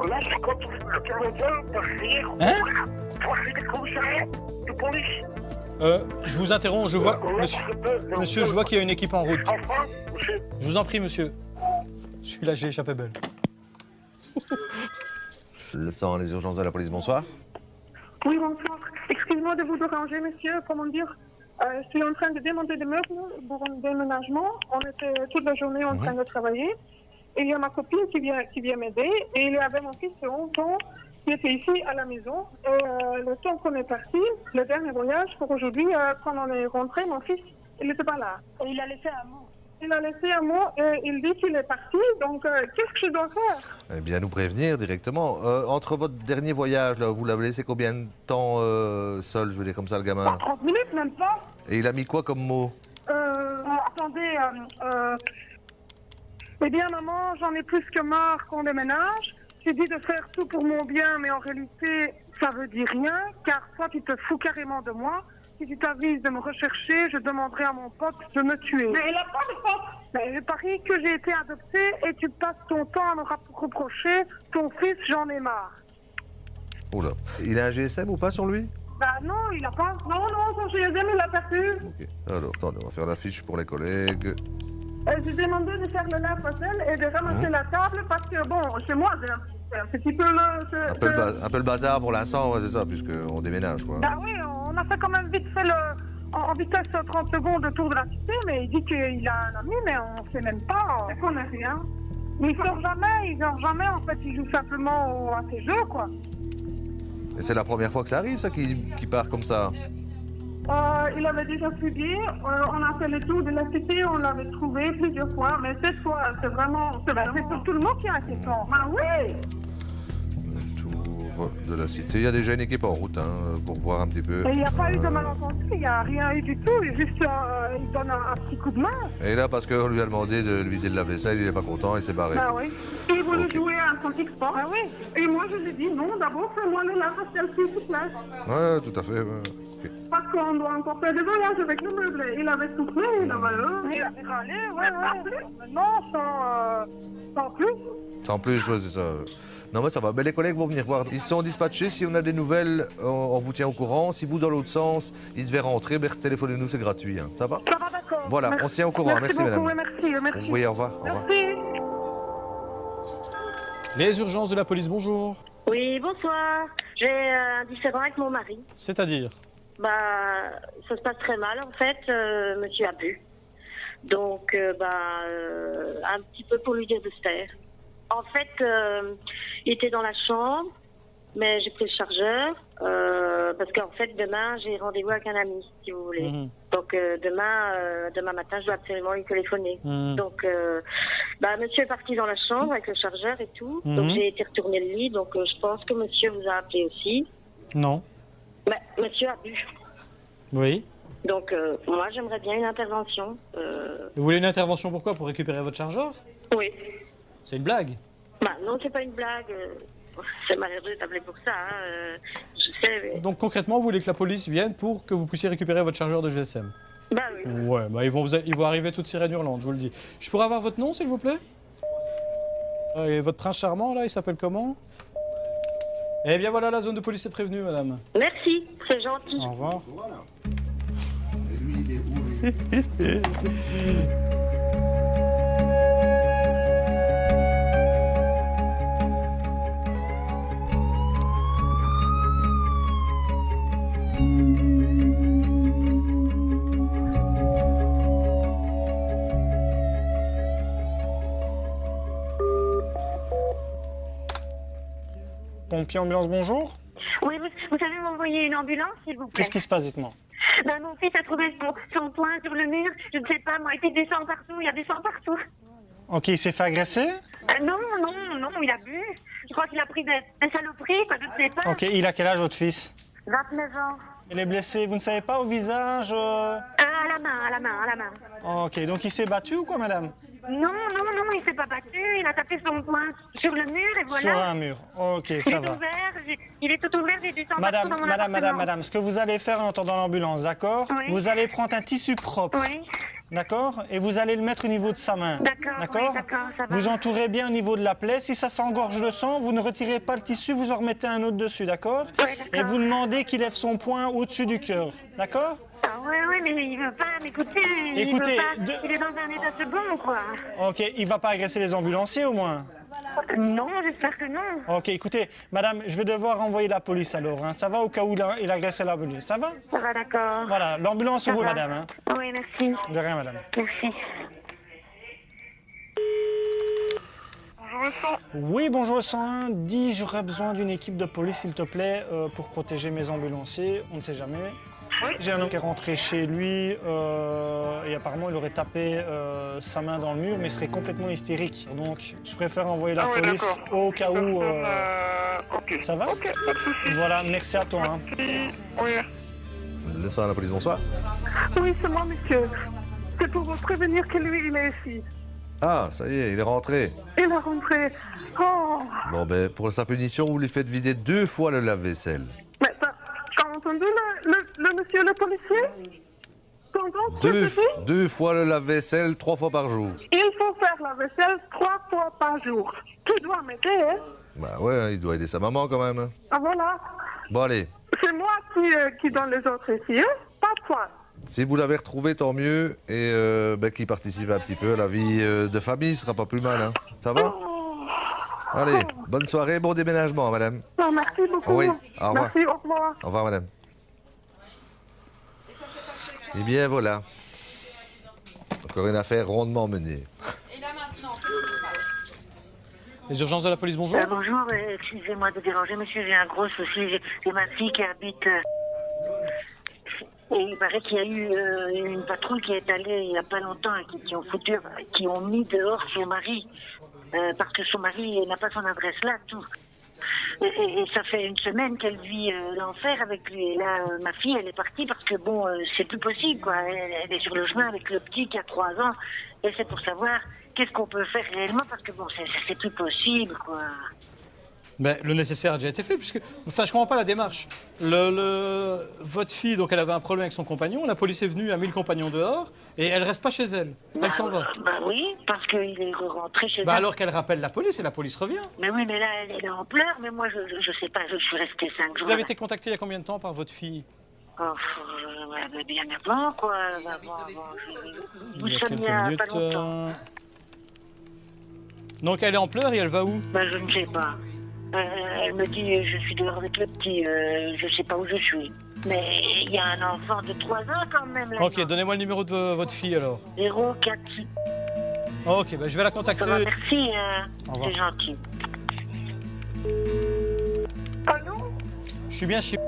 Là, c'est quand le Canadien peut rire. Hein? Pour des commissariats de police. Je vous interromps, je vois... Monsieur, je vois qu'il y a une équipe en route. Enfin, monsieur. Je vous en prie, monsieur. Celui-là, j'ai échappé belle. Le sang, les urgences de la police, bonsoir. Oui, bonsoir. Excusez-moi de vous déranger, monsieur. Comment dire? Je suis en train de démonter des meubles pour un déménagement. On était toute la journée en train de travailler. Et il y a ma copine qui vient m'aider. Et il y avait mon fils de 11 ans qui était ici à la maison. Et le temps qu'on est parti, le dernier voyage pour aujourd'hui, quand on est rentré, mon fils, il n'était pas là. Et il a laissé un mot. Il a laissé un mot et il dit qu'il est parti. Donc, qu'est-ce que je dois faire? Eh bien, nous prévenir directement. Entre votre dernier voyage, là, vous l'avez laissé combien de temps seul, je veux dire comme ça, le gamin? 30 minutes, même pas. Et il a mis quoi comme mot? Attendez, eh bien, maman, j'en ai plus que marre qu'on déménage. J'ai dit de faire tout pour mon bien, mais en réalité, ça veut dire rien, car toi, tu te fous carrément de moi. Si tu t'avises de me rechercher, je demanderai à mon pote de me tuer. Mais il a pas de pote. Mais je parie que j'ai été adoptée et tu passes ton temps à me reprocher ton fils, j'en ai marre. Oula. Il a un GSM ou pas sur lui? Bah non, il a pas. Non, son GSM, il l'a perdu. Ok. Alors, attendez, on va faire la fiche pour les collègues. J'ai demandé de faire le lave-vaisselle et de ramasser la table parce que, bon, chez moi, j'ai un petit C'est un petit peu le... Un peu le bazar pour l'instant, ouais, c'est ça, puisqu'on déménage, quoi. Bah oui, on a fait quand même vite fait en vitesse 30 secondes le tour de la cité, mais il dit qu'il a un ami, mais on sait même pas. C'est qu'on n'a rien. Mais il sort jamais, en fait, il joue simplement à ses jeux, quoi. Et c'est la première fois que ça arrive, ça, qu'il part comme ça? Il avait déjà suivi, on a fait le tour de la cité, on l'avait trouvé plusieurs fois, mais cette fois, c'est pour tout le monde qui est inquiétant. Ah oui! Le tour de la cité, il y a déjà une équipe en route, hein, pour voir un petit peu. Il n'y a pas eu de malentendu, il n'y a rien eu du tout, juste il donne un petit coup de main. Et là, parce qu'on lui a demandé de lui vider de la vaisselle, il n'est pas content, il s'est barré. Bah oui. Il voulait jouer à un petit sport. Ah oui. Et moi, je lui ai dit non, d'abord, fais-moi le lave-vaisselle, s'il te plaît. Ouais, tout à fait. Ouais. Okay. Parce qu'on doit encore faire des voyages avec le meuble. Il avait soufflé, il avait râlé, ouais. Maintenant, sans plus. Sans plus, ouais, c'est ça. Non, mais ça va. Mais les collègues vont venir voir. Ils sont dispatchés. Si on a des nouvelles, on vous tient au courant. Si vous, dans l'autre sens, ils devaient rentrer, ben, téléphonez-nous, c'est gratuit. Hein. Ça va? Ça va, d'accord. Voilà, merci. On se tient au courant. Merci beaucoup, madame. Merci. Oui, au revoir. Merci. Les urgences de la police, bonjour. Oui, bonsoir. J'ai un différend avec mon mari. C'est-à-dire? Bah, ça se passe très mal, en fait. Monsieur a bu. Donc, un petit peu pour lui dire de se taire. En fait, il était dans la chambre, mais j'ai pris le chargeur, parce qu'en fait, demain, j'ai rendez-vous avec un ami, si vous voulez. Donc, demain matin, je dois absolument lui téléphoner. Donc, monsieur est parti dans la chambre avec le chargeur et tout. Donc, j'ai été retourner le lit. Donc, je pense que monsieur vous a appelé aussi. Non. Monsieur a bu. Oui. Donc, moi, j'aimerais bien une intervention. Vous voulez une intervention pourquoi? Pour récupérer votre chargeur? Oui. C'est une blague? Non, c'est pas une blague. C'est malheureux d'appeler pour ça. Je sais, mais... Donc, concrètement, vous voulez que la police vienne pour que vous puissiez récupérer votre chargeur de GSM? Bah oui. Ouais, ils vont arriver toutes sirènes hurlantes, je vous le dis. Je pourrais avoir votre nom, s'il vous plaît? Et votre prince charmant, là, il s'appelle comment? Eh bien, voilà, la zone de police est prévenue, madame. Merci, c'est gentil. Au revoir. Voilà. Pompier ambulance, bonjour. Oui, vous savez m'envoyer une ambulance, s'il vous plaît? Qu'est-ce qui se passe, dites-moi? Mon fils a trouvé son poing sur le mur. Je ne sais pas, moi, il y a du sang partout, il y a du sang partout. Ok, il s'est fait agresser? Non, il a bu. Je crois qu'il a pris des saloperies, quoi, je ne sais pas. Ok, il a quel âge, votre fils? 29 ans. Il est blessé, vous ne savez pas, au visage? À la main. Ok, donc il s'est battu ou quoi, madame? Non, il s'est pas battu. Il a tapé son poing sur le mur et voilà. Sur un mur, ok, ça va. Il est tout ouvert, j'ai du sang partout dans mon appartement. Madame, ce que vous allez faire en attendant l'ambulance, d'accord? Oui. Vous allez prendre un tissu propre. Oui. D'accord? Et vous allez le mettre au niveau de sa main. D'accord, oui, ça va. Vous entourez bien au niveau de la plaie. Si ça s'engorge de sang, vous ne retirez pas le tissu, vous en remettez un autre dessus, d'accord? Oui, d'accord. Et vous demandez qu'il lève son poing au-dessus du cœur, d'accord? Oui, mais il veut pas m'écouter. Écoutez, il est dans un état second, quoi. Ok, il va pas agresser les ambulanciers au moins? Non, j'espère que non. Ok, écoutez, madame, je vais devoir envoyer la police alors. Hein. Ça va au cas où il agresse la police? Ça va? Ça va, d'accord. Voilà, l'ambulance sur vous, madame. Hein. Oui, merci. De rien, madame. Merci. Oui, bonjour 101. Dis, j'aurais besoin d'une équipe de police, s'il te plaît, pour protéger mes ambulanciers. On ne sait jamais. Oui. J'ai un homme qui est rentré chez lui et apparemment il aurait tapé sa main dans le mur, mais il serait complètement hystérique. Donc je préfère envoyer la police au cas où. Okay. Ça va? Ok, voilà, merci à toi. Hein. Oui. Laissez à la police, bonsoir. Oui, c'est moi, monsieur. C'est pour vous prévenir que lui, il est ici. Ah, ça y est, il est rentré. Il est rentré. Oh. Bon, ben, pour sa punition, vous lui faites vider 2 fois le lave-vaisselle. Mais t'as entendu le monsieur le policier? Deux fois le lave-vaisselle, 3 fois par jour. Il faut faire la vaisselle 3 fois par jour. Tu dois m'aider, hein? Bah ouais, il doit aider sa maman quand même. Ah voilà. Bon, allez. C'est moi qui donne les autres ici, hein? Pas toi. Si vous l'avez retrouvé, tant mieux. Et qu'il participe un petit peu à la vie de famille, ce sera pas plus mal. Hein. Ça va? Allez, bonne soirée, bon déménagement, madame. Non, merci beaucoup. Oui, au revoir. Merci, au revoir. Au revoir, madame. Eh bien, voilà. Encore une affaire rondement menée. Les urgences de la police, bonjour. Bonjour, excusez-moi de déranger, monsieur, j'ai un gros souci. J'ai ma fille qui habite... et il paraît qu'il y a eu une patrouille qui est allée il n'y a pas longtemps et qui ont mis dehors son mari. Parce que son mari n'a pas son adresse là, tout. Et ça fait une semaine qu'elle vit l'enfer avec lui. Et là, ma fille, elle est partie parce que, bon, c'est plus possible, quoi. Elle est sur le chemin avec le petit qui a 3 ans. Et c'est pour savoir qu'est-ce qu'on peut faire réellement parce que, bon, c'est plus possible, quoi. Mais le nécessaire a déjà été fait, puisque... Enfin, je comprends pas la démarche. Votre fille, donc, elle avait un problème avec son compagnon, la police est venue, a mis le compagnon dehors, et elle reste pas chez elle. Elle s'en va. Bah oui, parce qu'il est rentré chez elle. Alors qu'elle rappelle la police, et la police revient. Mais oui, mais là, elle est en pleurs, mais moi, je sais pas, je suis restée 5 jours. Vous avez été contacté il y a combien de temps par votre fille? Bien avant, quoi. Vous sommes il y a pas longtemps. Donc, elle est en pleurs et elle va où? Je ne sais pas. Elle me dit, je suis dehors avec le petit, je sais pas où je suis. Mais il y a un enfant de 3 ans quand même là. Ok, donnez-moi le numéro de votre fille alors. 04. Ok, je vais la contacter. Ça va, merci, c'est gentil. Allô? Je suis bien chez...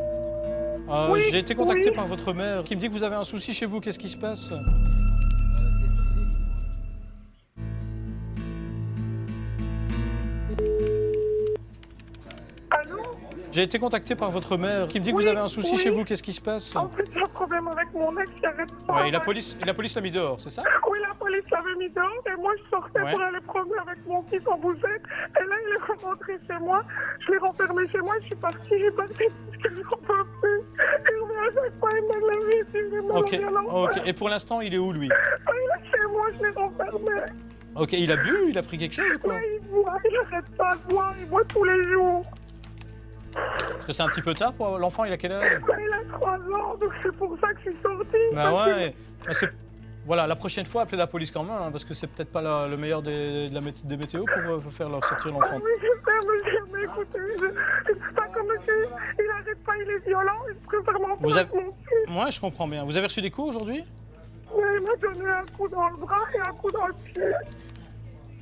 Oui, j'ai été contacté oui. par votre mère qui me dit que vous avez un souci chez vous. Qu'est-ce qui se passe? J'ai été contacté par votre mère qui me dit que vous avez un souci chez vous. Qu'est-ce qui se passe? En fait, j'ai un problème avec mon ex qui arrête pas. Ouais, et la police l'a mis dehors, c'est ça? Oui, la police l'avait mis dehors et moi je sortais pour aller promener avec mon fils en bousette. Et là, il est rentré chez moi. Je l'ai renfermé chez moi, je suis partie, j'ai parti parce que je n'en peux plus. Et on vient à chaque fois, il mène la vie, puis je Ok. Et pour l'instant, il est où, lui? Il est chez moi, je l'ai renfermé. Ok, il a bu? Il a pris quelque chose ou quoi? Oui, il boit, il arrête pas de boire, il boit tous les jours. Parce que c'est un petit peu tard pour l'enfant, il a quel âge? Il a 3 ans, donc c'est pour ça que je suis sortie. Bah ouais, voilà, la prochaine fois, appelez la police quand même, hein, parce que c'est peut-être pas le meilleur des météos pour faire leur sortir l'enfant. Oui, je sais, monsieur, mais écoutez, c'est pas comme monsieur, il arrête pas, il est violent, il préfère m'enfuir avec mon fils. Moi, je comprends bien. Vous avez reçu des coups aujourd'hui? Oui, il m'a donné un coup dans le bras et un coup dans le pied.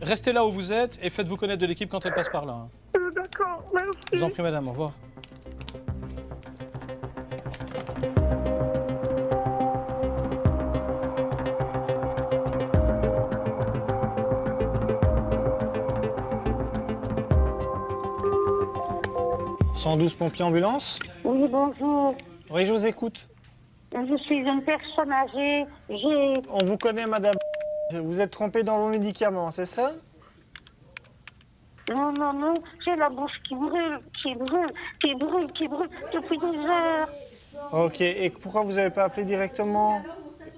Restez là où vous êtes et faites-vous connaître de l'équipe quand elle passe par là. Hein. D'accord, merci. Je vous en prie, madame, au revoir. « 112 pompiers ambulance ?» Oui, bonjour. Oui, je vous écoute. Je suis une personne âgée. On vous connaît, madame. Vous êtes trompée dans vos médicaments, c'est ça? Non, j'ai la bouche qui brûle depuis des heures. Ok, et pourquoi vous n'avez pas appelé directement?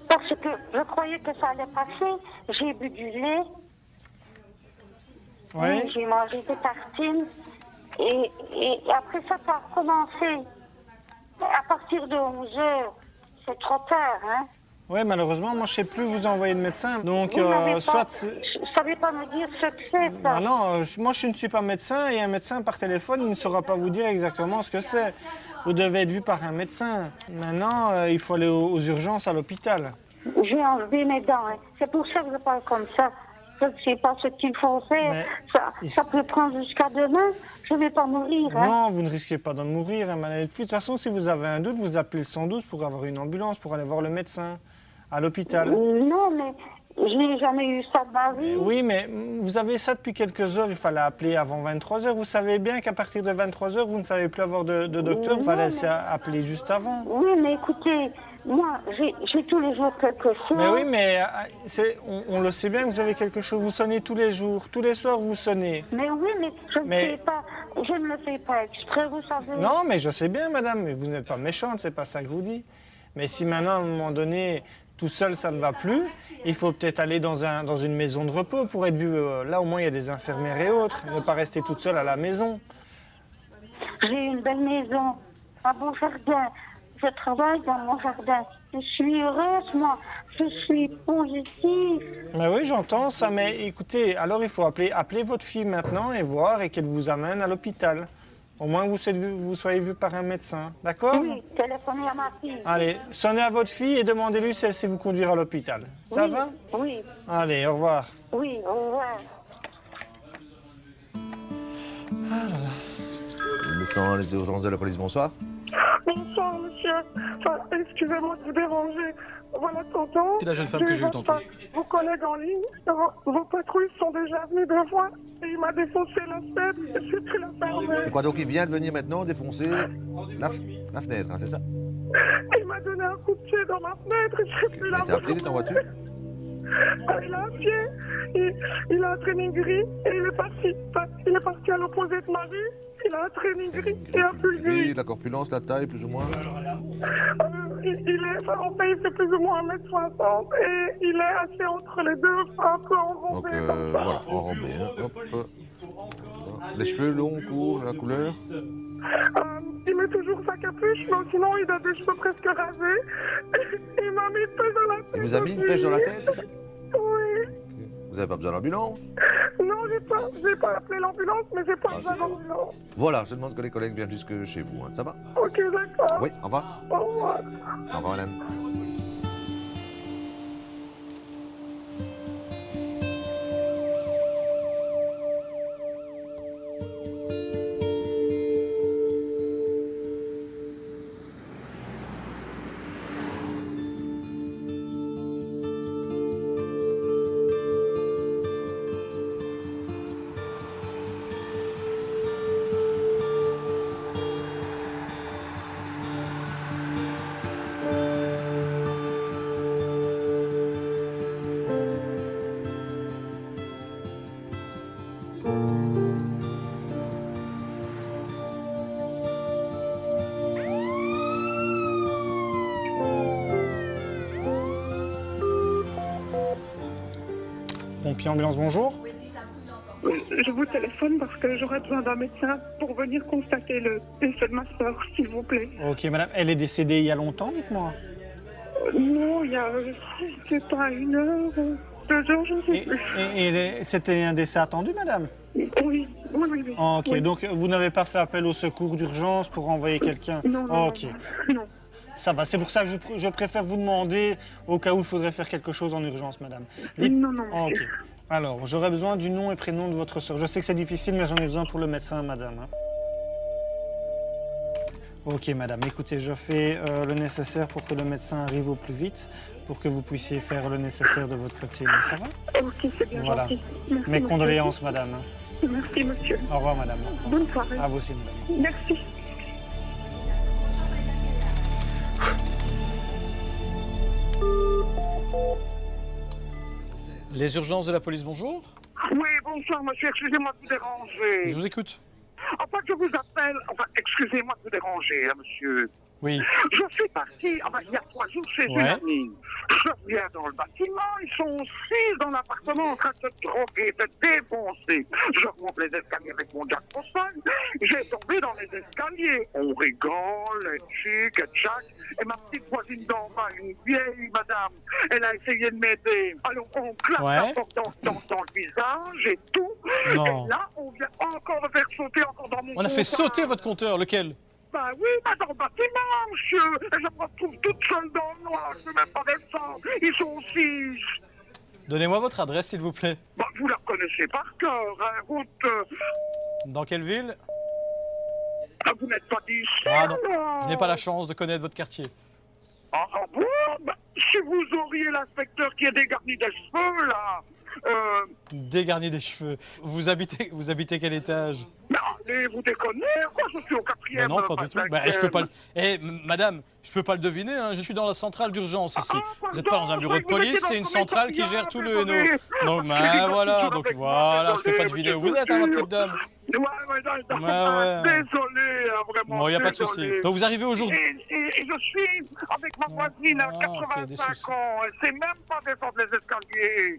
Parce que je croyais que ça allait passer. J'ai bu du lait. Oui. J'ai mangé des tartines. Et après ça a recommencé. À partir de 11h, c'est trop tard, hein? Oui, malheureusement, moi, je ne sais plus vous envoyer de médecin. Donc, Je ne soit... savais pas me dire ce que c'est, ça. Ah non, moi, je ne suis pas médecin et un médecin, par téléphone, il ne saura pas vous dire exactement ce que c'est. Vous devez être vu par un médecin. Maintenant, il faut aller aux urgences à l'hôpital. J'ai enlevé mes dents, hein. C'est pour ça que je parle comme ça. Je ne sais pas ce qu'il faut faire. Ça peut prendre jusqu'à demain. Je ne vais pas mourir. Hein. Non, vous ne risquez pas de mourir, hein, madame. De toute façon, si vous avez un doute, vous appelez le 112 pour avoir une ambulance, pour aller voir le médecin à l'hôpital. Non, mais je n'ai jamais eu ça de ma vie. Oui, mais vous avez ça depuis quelques heures. Il fallait appeler avant 23h. Vous savez bien qu'à partir de 23h, vous ne savez plus avoir de docteur. Il fallait appeler juste avant. Oui, mais écoutez, moi, j'ai tous les jours quelque chose. Mais oui, mais on le sait bien que vous avez quelque chose. Vous sonnez tous les jours. Tous les soirs, vous sonnez. Mais oui, mais je ne le fais pas exprès, vous savez. Non, mais je sais bien, madame. Mais vous n'êtes pas méchante, c'est pas ça que je vous dis. Mais si maintenant, à un moment donné, tout seul, ça ne va plus, il faut peut-être aller dans une maison de repos pour être vu. Là, au moins, il y a des infirmières et autres. Ne pas rester toute seule à la maison. J'ai une belle maison, un beau jardin. Je travaille dans mon jardin. Je suis heureuse, moi. Je suis positive. Mais oui, j'entends ça, mais écoutez, alors il faut appeler votre fille maintenant et voir et qu'elle vous amène à l'hôpital. Au moins que vous soyez vu par un médecin, d'accord? Oui, téléphonez à ma fille. Allez, sonnez à votre fille et demandez-lui si elle sait vous conduire à l'hôpital. Ça va? Oui. Allez, au revoir. Oui, au revoir. Les urgences de la police, bonsoir. Bonsoir, monsieur. Enfin, excusez-moi de vous déranger. Voilà, tonton. C'est la jeune femme que j'ai eue tantôt. Vos collègues en ligne, vos patrouilles sont déjà venues 2 fois et il m'a défoncé la fenêtre et j'ai pris la fermer. Et quoi, donc il vient de venir maintenant défoncer la fenêtre, hein, c'est ça? Il m'a donné un coup de pied dans ma fenêtre et j'ai pris la Il est en voiture? Il a un pied, il a un training gris et il est parti à l'opposé de ma rue. Il a un training gris et un pull gris. Oui, la corpulence, la taille, plus ou moins. Il fait plus ou moins 1m60 et il est assis entre les deux, un peu enrobé. Donc voilà, enrobé. Hein. Hop. Les cheveux longs, courts, la couleur. Il met toujours sa capuche, mais sinon il a des cheveux presque rasés. Il m'a mis une pêche dans la tête. Il vous a mis une pêche dans la tête, c'est ça? Oui. Vous n'avez pas besoin d'ambulance? Non, j'ai pas appelé l'ambulance, mais j'ai pas besoin d'ambulance. Voilà, je demande que les collègues viennent jusque chez vous, hein. Ça va? Ok, d'accord. Oui, au revoir. Au revoir. Au revoir, madame. Pompier ambulance, bonjour. Je vous téléphone parce que j'aurais besoin d'un médecin pour venir constater le décès de ma soeur, s'il vous plaît. Ok, madame, elle est décédée il y a longtemps, dites-moi. Non, il y a, je sais pas, 1 heure, 2 heures, je ne sais plus. Et c'était un décès attendu, madame? Oui. Ok, oui. donc vous n'avez pas fait appel au secours d'urgence pour envoyer quelqu'un? Non. Ok. Ça va, c'est pour ça que je préfère vous demander au cas où il faudrait faire quelque chose en urgence, madame. Non. Ok. Alors, j'aurais besoin du nom et prénom de votre sœur. Je sais que c'est difficile, mais j'en ai besoin pour le médecin, madame. Ok, madame. Écoutez, je fais le nécessaire pour que le médecin arrive au plus vite, pour que vous puissiez faire le nécessaire de votre côté. Ça va? Ok, c'est bien gentil. Merci, mes condoléances, madame. Merci, monsieur. Au revoir, madame. Bonne soirée. À vous aussi, madame. Merci. Les urgences de la police, bonjour. Oui, bonsoir, monsieur. Excusez-moi de vous déranger. Je vous écoute. Enfin, je vous appelle. Enfin, excusez-moi de vous déranger, hein, monsieur. Oui. Je suis parti, il y a 3 jours chez une amie. Je viens dans le bâtiment, ils sont 6 dans l'appartement en train de se droguer, de défoncer. Je remonte les escaliers avec mon Jack Russell, j'ai tombé dans les escaliers. On rigole, les chics, et tchac. Et ma petite voisine d'en bas, une vieille madame, elle a essayé de m'aider. Alors on claque la porte dans le visage et tout. Non. Et là, on vient encore me faire sauter encore dans mon On a fait sauter votre compteur, lequel? Bah oui, dans le bâtiment, monsieur. Et je me retrouve toute seule dans le noir. Je ne peux même pas descendre. Ils sont 6. Donnez-moi votre adresse, s'il vous plaît. Bah, vous la connaissez par cœur, hein, route... Dans quelle ville? Ah, vous n'êtes pas d'ici, Ah non, je n'ai pas la chance de connaître votre quartier. Ah bon? Bah, si vous auriez l'inspecteur qui est dégarni des cheveux, là... Dégarni des cheveux. Vous habitez quel étage? Mais allez, vous déconnez, quoi? Je suis au 4e. Non, pas du tout. Je peux pas madame, je peux pas le deviner, hein. Je suis dans la centrale d'urgence ici. Vous n'êtes pas dans un bureau de police, c'est une centrale qui gère tout le Hainaut. Donc, voilà, je peux pas deviner où vous êtes, hein, ma petite dame. Ouais. Désolé, vraiment. Bon, il n'y a pas de souci. Donc, vous arrivez aujourd'hui. Et je suis avec ma voisine à 85 ans. Elle sait même pas descendre les escaliers.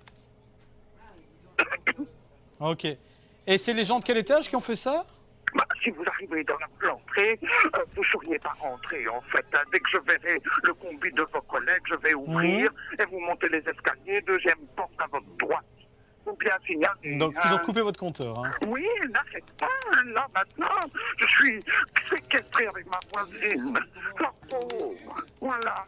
Ok. Et c'est les gens de quel étage qui ont fait ça? Bah, si vous arrivez dans l'entrée, vous ne sauriez pas rentrer, en fait. Dès que je verrai le combi de vos collègues, je vais ouvrir et vous montez les escaliers, deuxième porte à votre droite. Ou bien signaler. Donc, ils ont coupé votre compteur, hein. Oui, là, c'est pas. Là, maintenant, je suis séquestré avec ma voisine. La pauvre. Voilà.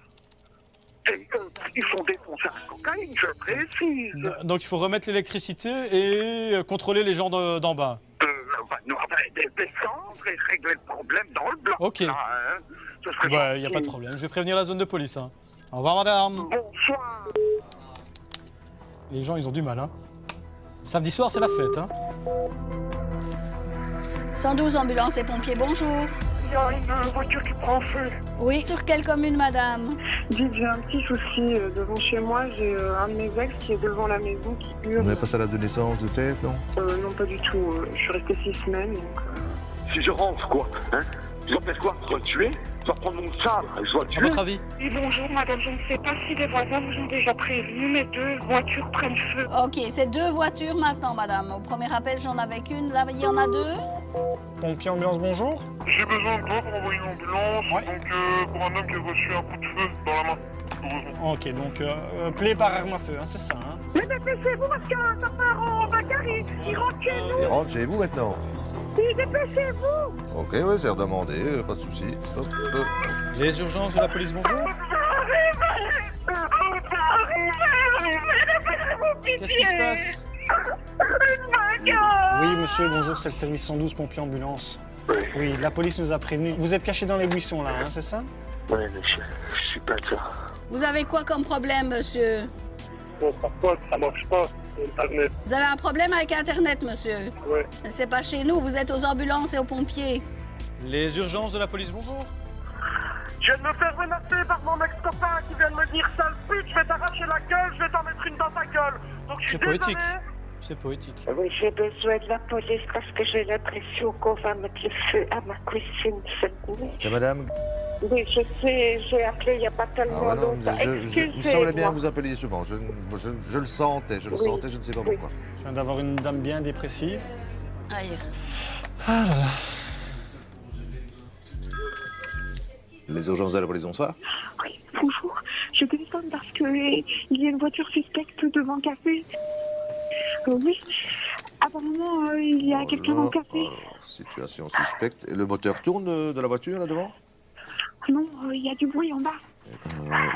Et ils font défoncer la cocaïne, je précise. Donc, il faut remettre l'électricité et contrôler les gens d'en bas. Non, descendre et régler le problème dans le bloc. Ok. Là, hein. Il n'y a pas de problème. Je vais prévenir la zone de police. Hein. Au revoir, madame. Bonsoir. Les gens, ils ont du mal. Hein. Samedi soir, c'est la fête. Hein. 112 ambulance et pompiers, bonjour. Il y a une voiture qui prend feu. Oui, sur quelle commune, madame? Dites, j'ai un petit souci devant chez moi. J'ai un de mes ex qui est devant la maison qui hurle. Vous n'avez pas ça à la de naissance, de tête, non? Non, pas du tout. Je suis restée 6 semaines, donc... Si je rentre, quoi, hein? Je dois faire quoi? Je dois le tuer? Je dois prendre mon sabre? Je dois le tuer? À votre avis? Oui, bonjour, madame. Je ne sais pas si les voisins vous ont déjà prévenu, mais 2 voitures prennent feu. Ok, c'est 2 voitures maintenant, madame. Au premier appel, j'en avais qu'une. Là, il y en a 2. Pompier ambulance, bonjour. J'ai besoin de toi pour envoyer une ambulance, donc pour un homme qui a reçu un coup de feu dans la main. Ok, donc plaie par arme à feu, hein, c'est ça. Hein. Mais dépêchez-vous parce que ça part en bagarre. Il rentre chez nous. Il rentre chez vous maintenant? Oui, dépêchez-vous. Ok, ouais, c'est redemandé, pas de souci. Hop, hop. Les urgences de la police, bonjour. Qu'est-ce qui se passe? Oui, monsieur, bonjour, c'est le service 112 pompiers ambulance. Oui, la police nous a prévenus. Vous êtes caché dans les buissons, là, hein, c'est ça? Oui, mais je suis pas de ça. Vous avez quoi comme problème, monsieur? Bon, par contre, ça marche pas, Internet. Vous avez un problème avec Internet, monsieur? Oui. C'est pas chez nous, vous êtes aux ambulances et aux pompiers. Les urgences de la police, bonjour. Je viens de me faire menacer par mon ex-copain qui vient de me dire sale pute, je vais t'arracher la gueule, je vais t'en mettre une dans ta gueule. Donc je suis C'est poétique. désolé. C'est poétique. Oui, j'ai besoin de la police parce que j'ai l'impression qu'on va mettre le feu à ma cuisine cette nuit. C'est madame? Oui, je sais, j'ai appelé il n'y a pas Ah tellement ouais, non, longtemps. il me semblait bien que vous appeliez souvent. Je le sentais, je ne sais pas pourquoi. Je viens d'avoir une dame bien dépressive. Aïe. Ah là là. Les urgences de la police, bonsoir. Oui, bonjour. Je téléphone parce qu'il y a une voiture suspecte devant le café. Oui. Apparemment, il y a quelqu'un dans le café. Situation suspecte. Et le moteur tourne de la voiture là devant? Non, il y a du bruit en bas.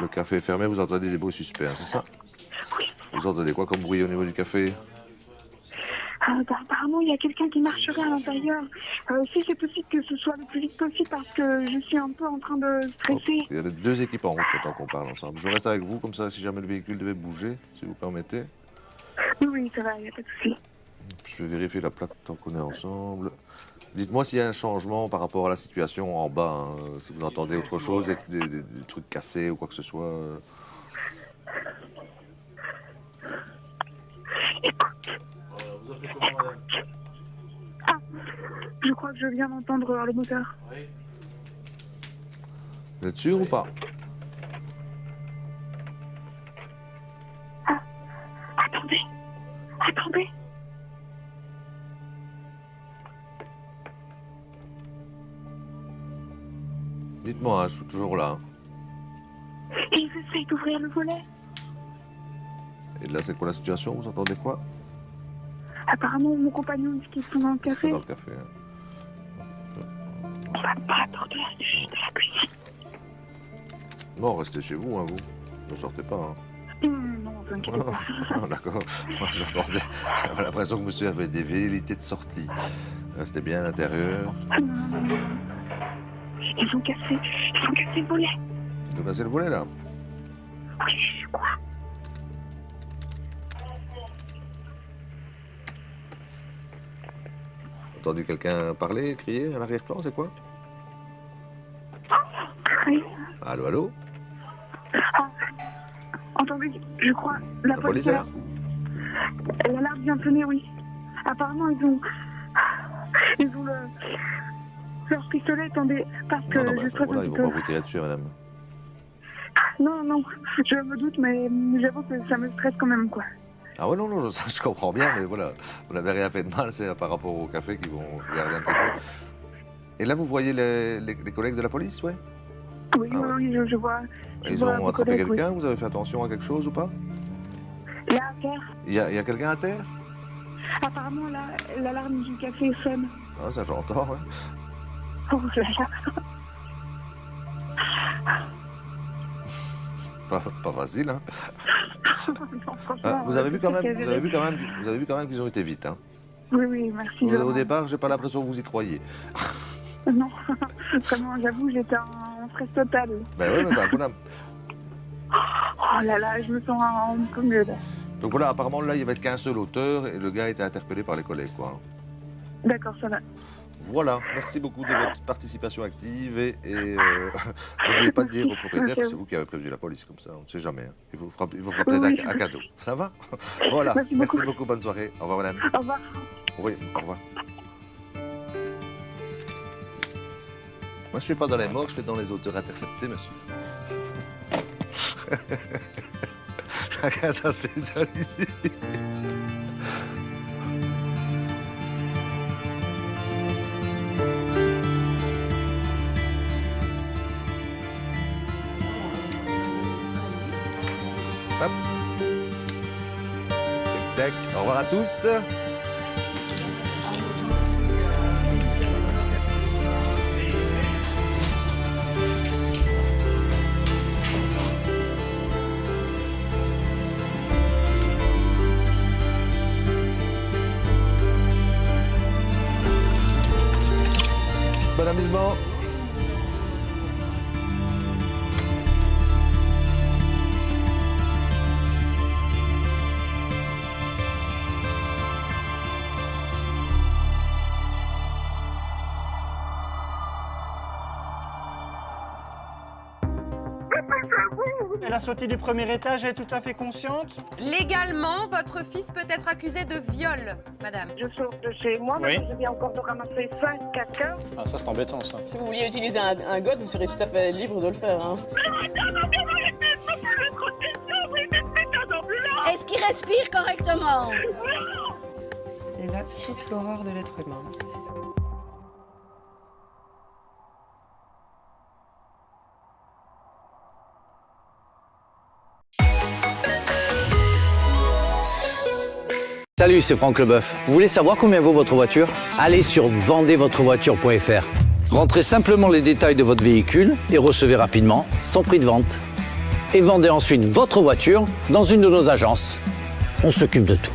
Le café est fermé, vous entendez des bruits suspects, hein, c'est ça? Oui. Vous entendez quoi comme bruit au niveau du café? Apparemment, il y a quelqu'un qui marcherait à l'intérieur. Si c'est possible que ce soit le plus vite possible parce que je suis un peu en train de stresser. Il y a 2 équipes en route tant qu'on parle ensemble. Je reste avec vous, comme ça, si jamais le véhicule devait bouger, si vous permettez. Oui, ça va, il n'y a pas de souci. Je vais vérifier la plaque tant qu'on est ensemble. Dites-moi s'il y a un changement par rapport à la situation en bas, hein, si vous entendez autre chose, des trucs cassés ou quoi que ce soit. Ah, je crois que je viens d'entendre le moteur. Vous êtes sûr ou pas? Ah, attendez, attendez. Dites-moi, hein, je suis toujours là. Ils essayent d'ouvrir le volet. Et là, c'est quoi la situation? Vous entendez quoi? Apparemment, mon compagnon dit qu'ils sont dans le café. Dans le café, hein. On va pas attendre de la cuisine. Non, restez chez vous, hein, vous. Ne sortez pas, hein. Non, t'inquiète pas. Ah, d'accord. Moi, j'entendais. J'avais l'impression que monsieur avait des velléités de sortie. Restez bien à l'intérieur. Non. Ils ont cassé le volet. Ils ont cassé le volet, là? Oui, je crois. Entendu quelqu'un parler, crier à l'arrière-plan, c'est quoi? Oui. Allô, allô? Attendez, je crois, la police est là? L'alarme vient de sonner, oui. Apparemment, ils ont leur pistolet, attendez, parce que non, je stresse voilà, un ils petit vont peu. pas vous tirer dessus, madame. Non, je me doute, mais j'avoue que ça me stresse quand même, quoi. Ah ouais, non, je comprends bien, mais voilà, vous n'avez rien fait de mal, c'est par rapport au café qu'ils vont regarder un petit peu. Et là, vous voyez les collègues de la police, ouais? Oui, oui, je vois. Ils ont attrapé quelqu'un? Vous avez fait attention à quelque chose ou pas? Là, à terre. Il y a quelqu'un à terre? Apparemment, là, l'alarme du café sonne. Ah, ça j'entends, ouais. Oh là là. Pas facile, hein. Non, vous avez vu quand même qu'ils ont été vite, hein. Oui, oui, merci. Au départ, j'ai pas l'impression que vous y croyiez. Non, vraiment, j'avoue, j'étais en stress total. Ben oui, mais enfin, voilà. Oh là là, je me sens un peu mieux, là. Donc voilà, apparemment, là, il n'y avait qu'un seul auteur et le gars a été interpellé par les collègues, quoi. D'accord, ça va. Voilà, merci beaucoup de votre participation active et n'oubliez pas de dire au propriétaire que c'est vous qui avez prévenu la police, comme ça, on ne sait jamais. Hein. Il vous fera peut-être un cadeau. Ça va? Voilà, merci beaucoup, bonne soirée. Au revoir, madame. Au revoir. Oui, au revoir. Moi, je ne fais pas dans les morts, je fais dans les auteurs interceptés, monsieur. Chacun sa spécialité. Hop. Tac, tac. Au revoir à tous. Bon amusement. Elle a sauté du premier étage, elle est tout à fait consciente? Légalement, votre fils peut être accusé de viol, madame. Je sors de chez moi, Oui. je viens encore de ramasser 5 caca. Ah, ça c'est embêtant, ça. Si vous vouliez utiliser un god, vous serez tout à fait libre de le faire. Hein. Est-ce qu'il respire correctement? C'est là toute l'horreur de l'être humain. Salut, c'est Franck Leboeuf. Vous voulez savoir combien vaut votre voiture? Allez sur vendezvotrevoiture.fr. Rentrez simplement les détails de votre véhicule et recevez rapidement son prix de vente. Et vendez ensuite votre voiture dans une de nos agences. On s'occupe de tout.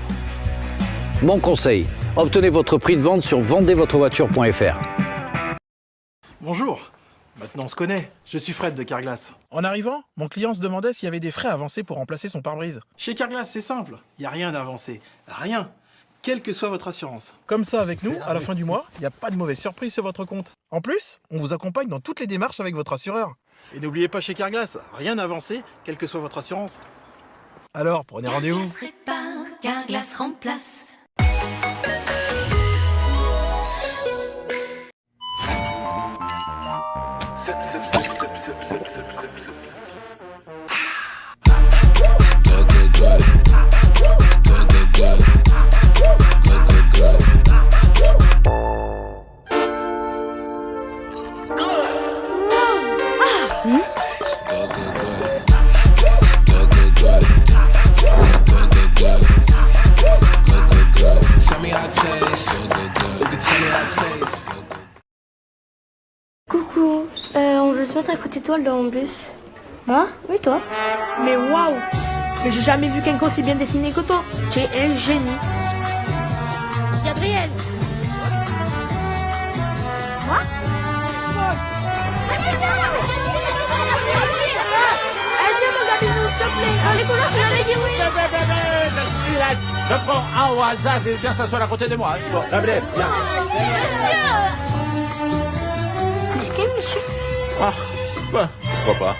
Mon conseil, obtenez votre prix de vente sur vendezvotrevoiture.fr. Bonjour. Maintenant, on se connaît. Je suis Fred de Carglass. En arrivant, mon client se demandait s'il y avait des frais avancés pour remplacer son pare-brise. Chez Carglass, c'est simple. Il n'y a rien d'avancé. Rien. Quelle que soit votre assurance. Comme ça, avec nous, à la fin du mois, il n'y a pas de mauvaise surprise sur votre compte. En plus, on vous accompagne dans toutes les démarches avec votre assureur. Et n'oubliez pas, chez Carglass, rien d'avancé, quelle que soit votre assurance. Alors, prenez rendez-vous. Carglass remplace. Coucou, on veut se mettre à côté de toi dans le bus. Moi? Oui, toi? Mais waouh! Mais j'ai jamais vu quelqu'un aussi bien dessiné que toi. Tu es un génie. Gabriel! Moi? Les couleurs, tu l'avais dit oui. Je prends un au hasard et viens s'asseoir à côté de moi. Bon, Gabriel, viens. Monsieur! Ah, bah, pourquoi pas.